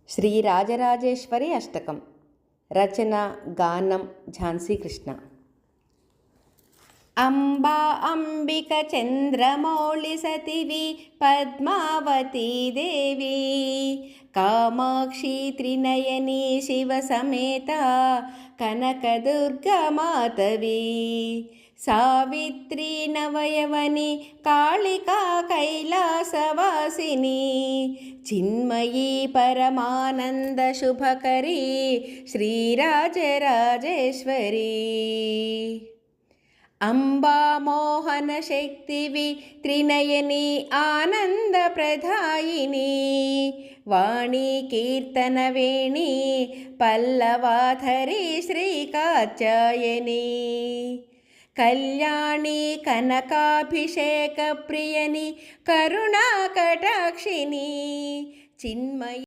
శ్రీ రాజరాజేశ్వరి అష్టకం. రచన గానం ఝాన్సీ కృష్ణ. అంబా అంబిక చంద్రమౌళి సతివి పద్మావతీ దేవి, కామాక్షి త్రినయని శివ సమేత కనకదుర్గమాతవి, సావిత్రి నవయవని కాళికా కైలాసవాసిని, చిన్మయీ పరమానంద శుభకరీ శ్రీరాజరాజేశ్వరీ. అంబా మోహన శక్తివి త్రినయని ఆనంద ప్రదాయిని, వాణి కీర్తన వేణి పల్లవాధరి శ్రీకాత్యాయని, కళ్యాణి కనకాభిషేక ప్రియని కరుణా కటాక్షిని, చిన్మయి